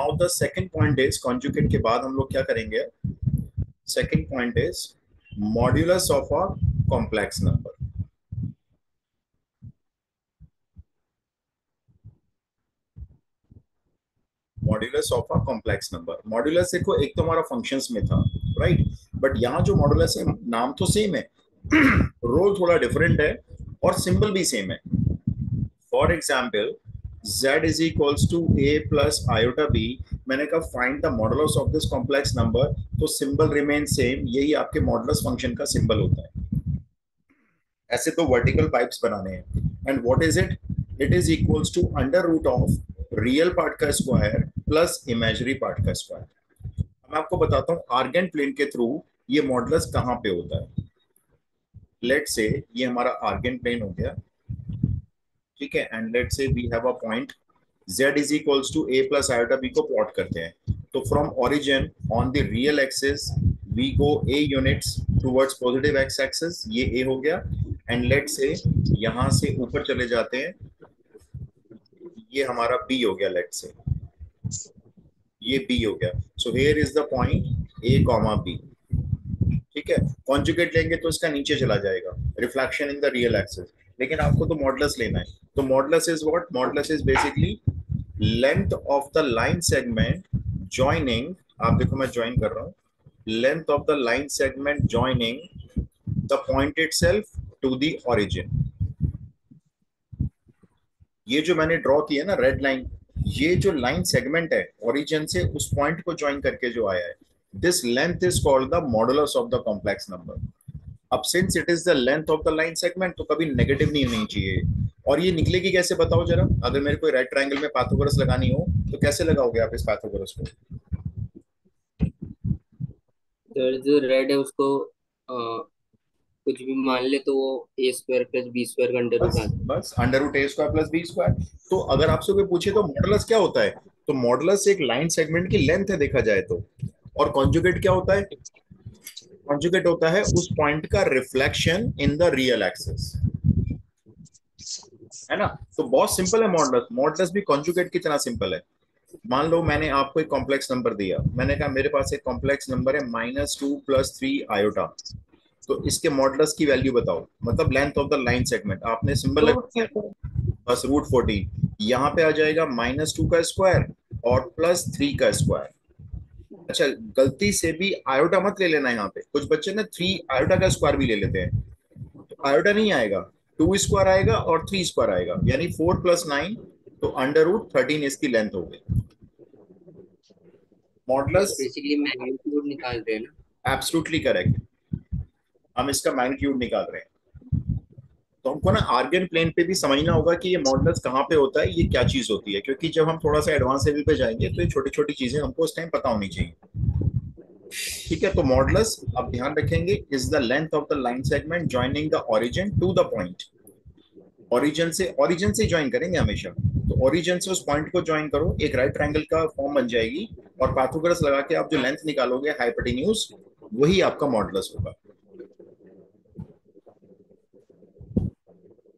Now the second point is conjugate के बाद हम लोग क्या करेंगे. Second point is modulus of a complex number. Modulus of a complex number. Modulus देखो एक तो हमारा फंक्शंस में था, राइट. बट यहाँ जो मॉड्यूलस है, नाम तो सेम है, रोल थोड़ा डिफरेंट है और सिंबल भी सेम है. For example z is equals to a plus iota b. मैंने कहा find the modulus of this complex number, तो सिंबल रिमेन सेम. यही आपके मॉडुलस फंक्शन का सिंबल होता है. ऐसे तो वर्टिकल पाइप्स बनाने हैं. And what is it? It is equals to under root of real part का स्क्वायर प्लस इमेजिनरी पार्ट का स्क्वायर. मैं आपको बताता हूँ आर्गेंट प्लेन के थ्रू ये मॉडुलस कहाँ पे होता है. लेट से ये हमारा आर्गेंट प्लेन हो गया, ठीक है. And let say we have a point z is equals to a plus iota b को प्लॉट करते हैं. तो from origin on the real axis we go a units towards positive x axis, ये a हो गया. And let से यहां से ऊपर चले जाते हैं, ये हमारा b हो गया. लेट से ये b हो गया. So here is the point a comma b, ठीक है. कॉन्जुगेट लेंगे तो इसका नीचे चला जाएगा, reflection in the real axis. लेकिन आपको तो मॉडुलस लेना है. तो modulus is what? Modulus is basically length of the line segment joining. आप देखो मैं ज्वाइन कर रहा हूं. Length of the line segment joining the point itself to the origin. ये जो मैंने ड्रॉ किया ना रेड लाइन, ये जो लाइन सेगमेंट है ओरिजिन से उस पॉइंट को ज्वाइन करके जो आया है, this length is called the modulus of the complex number. अब since it is the length of the line segment, तो कभी नेगेटिव नहीं होनी चाहिए. और ये निकलेगी कैसे बताओ जरा. अगर मेरे को राइट ट्रायंगल में पाइथागोरस लगानी हो तो कैसे लगाओगे आप इस पाइथागोरस को? तो जो रेड है उसको कुछ भी मान ले तो वो ए स्क्वायर प्लस बी स्क्वायर का अंडर रूट बस आ जाए। बस अंडर रूट ए स्क्वायर प्लस बी स्क्वायर. तो अगर आपसे कोई पूछे तो मॉडुलस क्या होता है, तो मॉडुलस एक लाइन सेगमेंट की लेंथ है देखा जाए तो. और कॉन्जुगेट क्या होता है? कॉन्जुगेट होता है उस पॉइंट का reflection in the real axis, है ना. तो बहुत सिंपल है मॉडुलस. मॉडुलस भी कॉन्जुगेट की तरह सिंपल है. मान लो मैंने आपको एक कॉम्प्लेक्स नंबर दिया, मैंने कहा मेरे पास एक कॉम्प्लेक्स नंबर है -2 + 3 आयोटा. तो इसके मॉडुलस की वैल्यू बताओ, मतलब length of the line segment. आपने सिंबल लगा रूट दिया, 14। बस √14. यहाँ पे आ जाएगा -2 का स्क्वायर और +3 का स्क्वायर. अच्छा, गलती से भी आयोटा मत ले लेना. यहाँ पे कुछ बच्चे ना 3 आयोटा का स्क्वायर भी ले लेते हैं. तो आयोटा नहीं आएगा, 2 स्क्वायर आएगा और 3 स्क्वायर आएगा, यानी 4 + 9. तो √13 इसकी लेंथ हो गई. तो मॉडुलस बेसिकली मैग्नीट्यूड निकाल रहे हैं ना। Absolutely correct. हम इसका मैग्नीट्यूड निकाल रहे हैं. तो हमको ना आर्गन प्लेन पे भी समझना होगा कि ये मॉडुलस कहाँ पे होता है, ये क्या चीज होती है. क्योंकि जब हम थोड़ा सा एडवांस लेवल पे जाएंगे तो ये छोटी छोटी चीजें हमको उस टाइम पता होनी चाहिए. ठीक है. तो मॉडुलस अब ध्यान रखेंगे is the length of the line segment joining the origin to the point. Origin से ज्वाइन करेंगे हमेशा. तो ओरिजिन से उस पॉइंट को ज्वाइन करो, एक राइट ट्रायंगल का फॉर्म बन जाएगी. और पाइथागोरस लगा के आप जो लेंथ निकालोगे हाइपोटेन्यूज, वही आपका मॉडुलस होगा.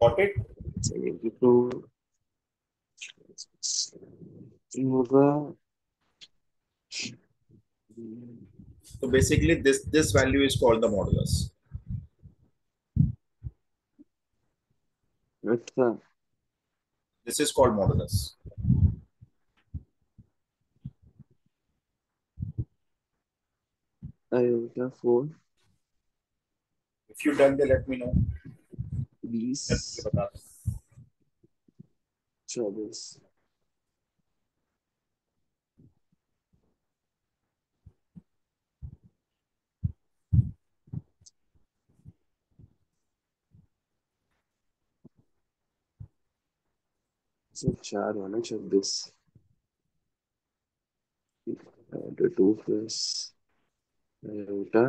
Got it? चलिए तो होगा। तो basically this value is called the modulus. अच्छा, this is called modulus. Iota 4 if you done they let me know. 20 मैं तुझे बता दूं. 24 से 4 होना 26 आयोटा 2 प्लस आयोटा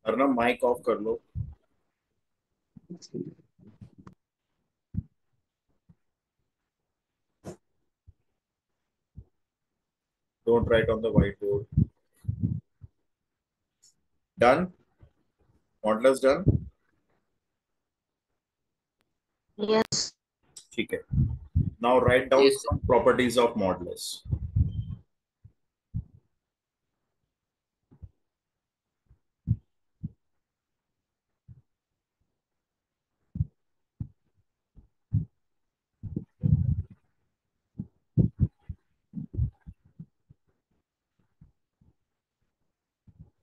वरना माइक ऑफ कर लो. Don't write on the white board. Done. Modulus done. Yes. ठीक है. Now write down Yes, some properties of modulus.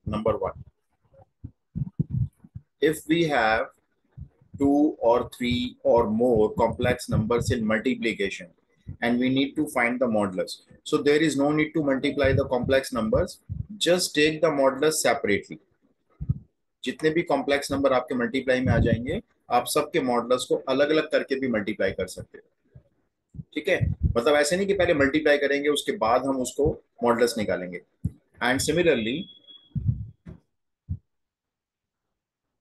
Number one, if we have two or three or more complex numbers in multiplication and we need to find the modulus, so there is no need to multiply the complex numbers, just take the modulus separately. जितने भी complex number आपके multiply में आ जाएंगे, आप सबके models को अलग अलग करके भी मल्टीप्लाई कर सकते हो। ठीक है, मतलब ऐसे नहीं कि पहले मल्टीप्लाई करेंगे उसके बाद हम उसको मॉडल्स निकालेंगे। एंड सिमिलरली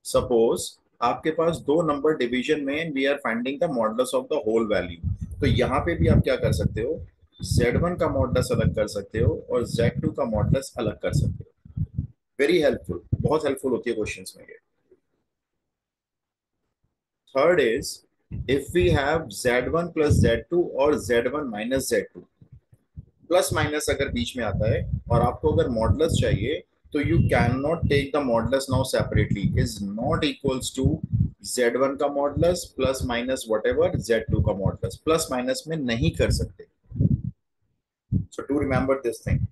सपोज आपके पास दो नंबर डिवीजन में we are finding the modulus of the whole value, तो यहाँ पे भी आप क्या कर सकते हो, Z1 का मॉडल्स अलग कर सकते हो और Z2 का मॉडल्स अलग कर सकते हो। वेरी हेल्पफुल, बहुत हेल्पफुल होती है क्वेश्चंस में ये। Third is if we have Z1 plus Z2 और Z1 minus Z2, plus minus अगर बीच में आता है और आपको अगर मॉडल्स चाहिए, तो you can not take the modulus now separately, is not equals to Z1 का modulus plus minus whatever Z2 का मॉडल्स, प्लस माइनस में नहीं कर सकते। So to remember this thing.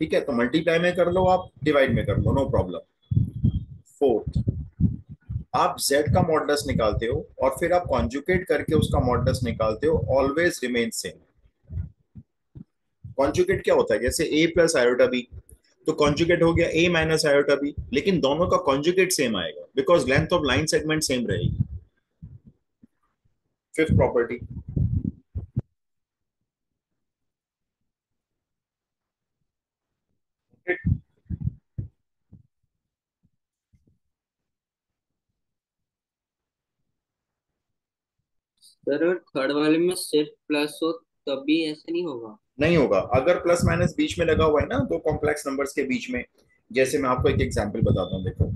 ठीक है, तो मल्टीप्लाई में कर लो, आप डिवाइड में कर लो, नो प्रॉब्लम। फोर्थ, आप z का मॉडल्स निकालते हो और फिर आप कॉन्जुगेट करके उसका मॉडल्स निकालते हो, ऑलवेज रिमेन सेम। कॉन्जुगेट क्या होता है, जैसे a प्लस आयोटा b, तो कॉन्जुगेट हो गया a माइनस आयोटा b, लेकिन दोनों का कॉन्जुगेट सेम आएगा because length of line segment same रहेगी। फिफ्थ प्रॉपर्टी, सर अगर थर्ड वाले में सिर्फ प्लस हो तभी ऐसे नहीं होगा। नहीं होगा अगर प्लस माइनस बीच में लगा हुआ है ना, दो कॉम्प्लेक्स नंबर्स के बीच में। जैसे मैं आपको एक एग्जांपल बताता हूँ, देखो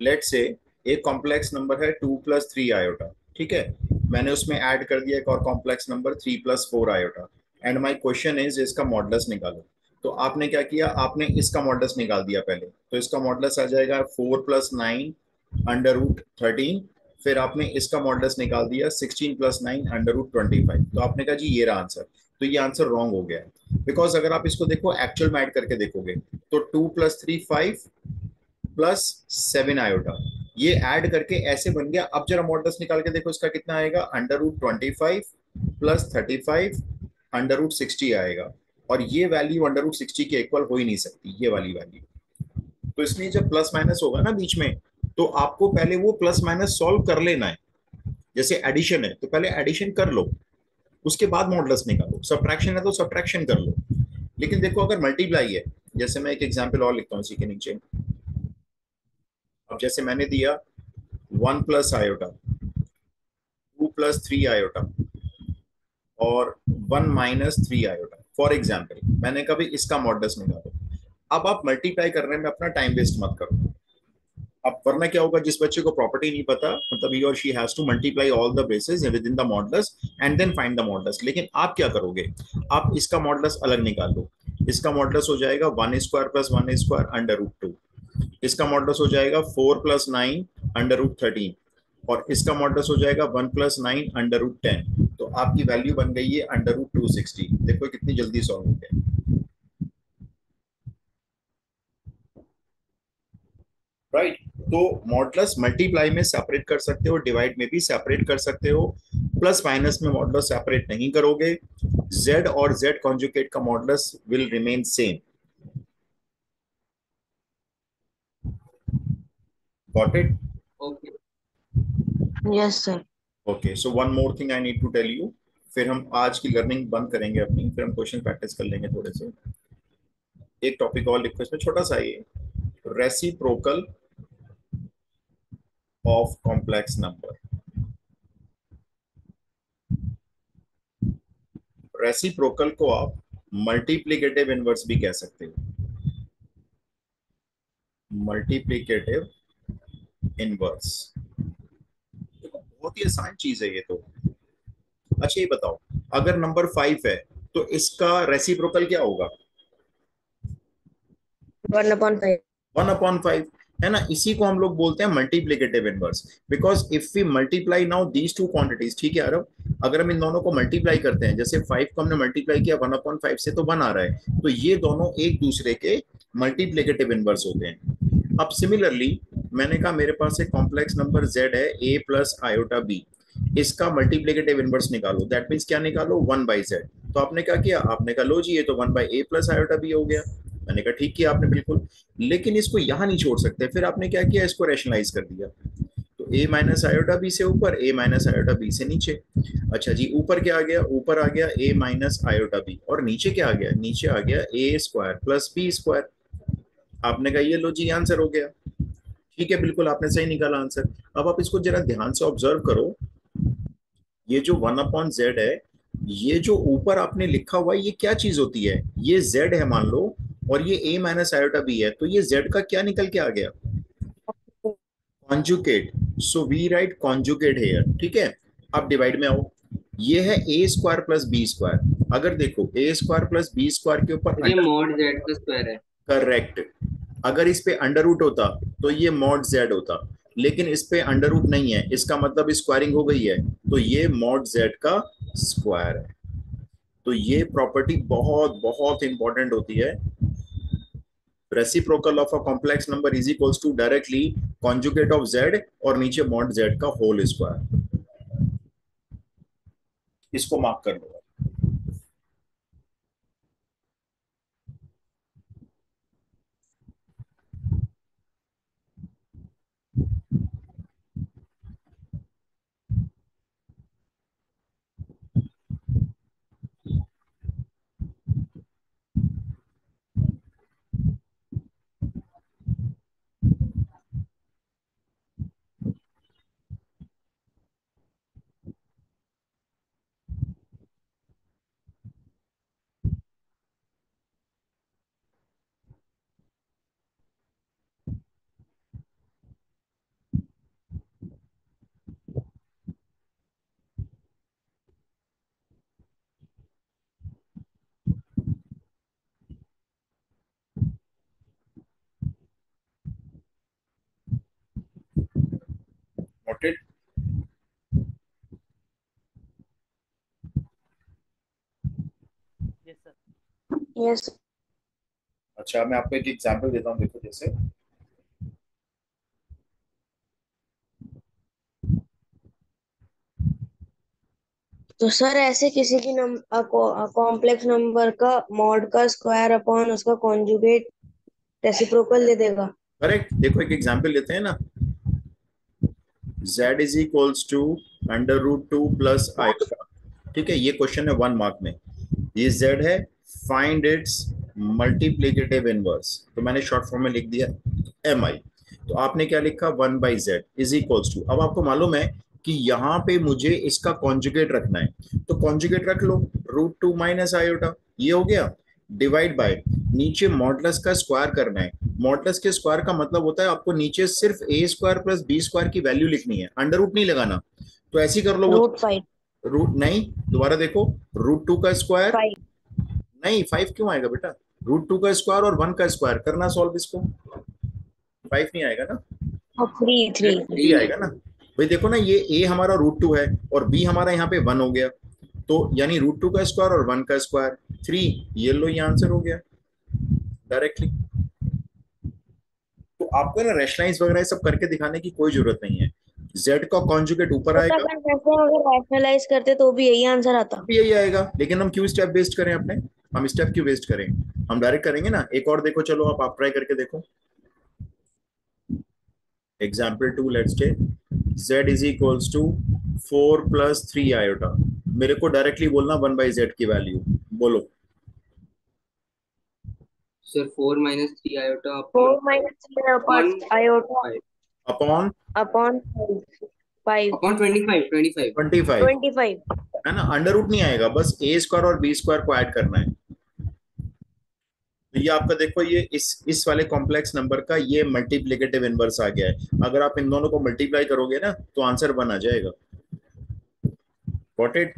लेट से एक कॉम्प्लेक्स नंबर है 2 + 3 आयोटा, ठीक है, मैंने उसमें ऐड कर दिया एक और complex number 3 + 4 iota, and my question is इसका मॉडल्स निकालो। तो आपने क्या किया, आपने इसका मॉडल्स निकाल दिया पहले, तो इसका मॉडल्स आ जाएगा 4 + 9 √13, फिर आपने इसका मॉडल्स निकाल दिया 16 + 9 √25, तो आपने कहा जी ये रहा आंसर। तो ये आंसर रॉन्ग हो गया है, बिकॉज अगर आप इसको देखो एक्चुअल में ऐड करके देखोगे, तो 2 + 3 5 +7 आयोटा, ये ऐड करके ऐसे बन गया। अब जरा मॉडल्स निकाल के देखो इसका कितना आएगा, √25 +35 √60 आएगा, और ये वैल्यू √60 के इक्वल हो ही नहीं सकती, ये वाली वैल्यू। तो इसलिए जब प्लस माइनस होगा ना बीच में, तो आपको पहले वो प्लस माइनस सॉल्व कर लेना है। जैसे एडिशन है तो पहले एडिशन कर लो, उसके बाद मॉडल्स निकालो, सब्ट्रैक्शन है तो सब्ट्रैक्शन कर लो। लेकिन देखो अगर मल्टीप्लाई है, जैसे मैं एक एग्जाम्पल और लिखता हूँ इसी के नीचे। अब जैसे मैंने दिया 1 + आयोटा, 2 + 3 आयोटा और 1 - 3 आयोटा, फॉर एग्जाम्पल मैंने कभी इसका मॉडल्स निकालो। अब आप मल्टीप्लाई करने में अपना टाइम वेस्ट मत करो। अब वरना क्या होगा, जिस बच्चे को प्रॉपर्टी नहीं पता, मतलब ही और she has to multiply all the basis within the modulus and then find the modulus. लेकिन आप क्या करोगे, आप इसका मॉडल्स अलग निकाल लो। इसका मॉडल्स हो जाएगा 1² + 1² √2, इसका मॉडल्स हो जाएगा 4 + 9 √13, और इसका मॉडल्स हो जाएगा 1 + 9 √10। तो आपकी वैल्यू बन गई है √260। देखो कितनी जल्दी सॉल्व हो गया, राइट। तो मॉडल्स मल्टीप्लाई में सेपरेट कर सकते हो, डिवाइड में भी सेपरेट कर सकते हो, प्लस माइनस में मॉडल्स सेपरेट नहीं करोगे। z और z कॉन्जुगेट का modulus will remain same. Got it? Okay. Yes, sir. Okay, so one more thing I need to tell you, फिर हम आज की लर्निंग बंद करेंगे अपनी, फिर हम क्वेश्चन प्रैक्टिस कर लेंगे थोड़े से। एक टॉपिक और लिखो इसमें छोटा सा, ये reciprocal of complex number. Reciprocal को आप मल्टीप्लिकेटिव इनवर्स भी कह सकते हो। Multiplicative inverse. देखो बहुत ही आसान चीज है ये तो। अच्छा ये बताओ, अगर नंबर 5 है तो इसका रेसिप्रोकल क्या होगा? 1/5। 1/5 है ना। इसी को हम लोग बोलते हैं multiplicative inverse. Because if we multiply now these two quantities, ठीक है अरब, अगर हम इन दोनों को मल्टीप्लाई करते हैं, जैसे 5 को हमने मल्टीप्लाई किया 1/5 से तो 1 आ रहा है, तो ये दोनों एक दूसरे के मल्टीप्लीकेटिव इनवर्स होते हैं। अब सिमिलरली मैंने कहा मेरे पास एक कॉम्प्लेक्स नंबर z है a प्लस आयोटा b, इसका मल्टीप्लीकेटिव इनवर्स निकालो। दैट मीन्स क्या निकालो? 1/z। तो आपने क्या किया? आपने कहा लो जी ये तो 1/a प्लस आयोटा b हो गया। मैंने कहा ठीक किया आपने बिल्कुल, लेकिन इसको यहां नहीं छोड़ सकते। फिर आपने क्या किया? इसको रैशनलाइज कर दिया। तो a माइनस आयोटा बी से ऊपर, a माइनस आयोटा बी से नीचे। अच्छा जी, ऊपर क्या आ गया? ऊपर आ गया a माइनस आयोटा बी, और नीचे क्या आ गया? नीचे आ गया a square plus b square. आपने कहा ये लो जी आंसर हो गया। ठीक है, बिल्कुल आपने सही निकाला आंसर। अब आप इसको जरा ध्यान से ऑब्जर्व करो, ये जो 1/z है, ये जो ऊपर आपने लिखा हुआ है ये क्या चीज होती है? ये z है मान लो, और ये a माइनस आयोटा बी है, तो ये z का क्या निकल के आ गया? Conjugate. So we write conjugate here. ठीक है, अब डिवाइड में आओ। ये है a square plus b square. अगर देखो a square plus b square के ऊपर ये मॉड जेड का स्क्वायर है। करेक्ट, अगर इस पे अंडर रूट होता तो ये मॉड जेड होता, लेकिन इस पे अंडर रूट नहीं है, इसका मतलब स्क्वायरिंग हो गई है, तो ये मॉड जेड का स्क्वायर है। तो ये प्रॉपर्टी बहुत बहुत इंपॉर्टेंट होती है। Reciprocal of a complex number is equals to directly conjugate of z और नीचे मॉड जेड का होल स्क्वायर। इसको मार्क कर लो। नोटेड। यस। अच्छा मैं आपको एक एग्जांपल देता हूँ, देखो जैसे तो सर ऐसे किसी भी कॉम्प्लेक्स नंबर का मॉड का स्क्वायर अपॉन उसका कॉन्जुगेट रेसिप्रोकल दे देगा। करेक्ट। देखो एक एग्जांपल लेते हैं ना, z is equals to under root 2 plus iota. ठीक है, ये क्वेश्चन है 1 मार्क में। ये z है, फाइंड इट्स मल्टीप्लीकेटिव इनवर्स, तो मैंने शॉर्ट फॉर्म में लिख दिया mi। तो आपने क्या लिखा? 1/z इज इक्वल्स टू, अब आपको मालूम है कि यहाँ पे मुझे इसका कॉन्जुगेट रखना है, तो कॉन्जुगेट रख लो, रूट 2 माइनस आयोटा, ये हो गया, डिवाइड बाय, नीचे मॉडुलस का स्क्वायर करना है। मॉडुलस के स्क्वायर का मतलब होता है आपको नीचे सिर्फ ए स्क्वायर प्लस बी स्क्वायर की वैल्यू लिखनी है, अंडर रूट नहीं लगाना। तो ऐसे ही कर लो। वो √5। रूट नहीं, दोबारा देखो, रूट 2 का स्क्वायर 5। नहीं, 5 क्यों आएगा बेटा? रूट 2 का स्क्वायर और 1 का स्क्वायर करना सॉल्व इसको, 5 नहीं आएगा ना, और 3 3। 3 आएगा ना। भाई देखो ना, ये ए हमारा रूट 2 है और बी हमारा यहाँ पे 1 हो गया, तो यानी रूट 2 का स्क्वायर और 1 का स्क्वायर 3, ये लो ये आंसर हो गया डायरेक्टली। तो आपको ना रैशनलाइज वगैरह सब करके दिखाने की कोई जरूरत नहीं है। जेड का कॉन्जुगेट ऊपर तो आएगा, अगर वैसे अगर रैशनलाइज करते तो भी यही आंसर आता। भी यही आएगा, लेकिन हम क्यों स्टेप वेस्ट करें अपने? हम स्टेप क्यों वेस्ट करें? हम डायरेक्ट करेंगे ना। एक और देखो, चलो आप ट्राई करके देखो। Example 2 let's take z is equals to 4 plus 3 iota. मेरे को डायरेक्टली बोलना 1/z की वैल्यू बोलो। Sir 4 - 3 iota 4 upon - 3 one iota five upon upon 5। Upon 25 25 25। है ना, अंडर रूट नहीं आएगा, बस ए स्क्वायर और बी स्क्वायर को ऐड करना है। तो ये आपका देखो, ये इस वाले कॉम्प्लेक्स नंबर का ये मल्टीप्लिकेटिव इनवर्स आ गया है। अगर आप इन दोनों को मल्टीप्लाई करोगे ना तो आंसर 1 आ जाएगा। Got it?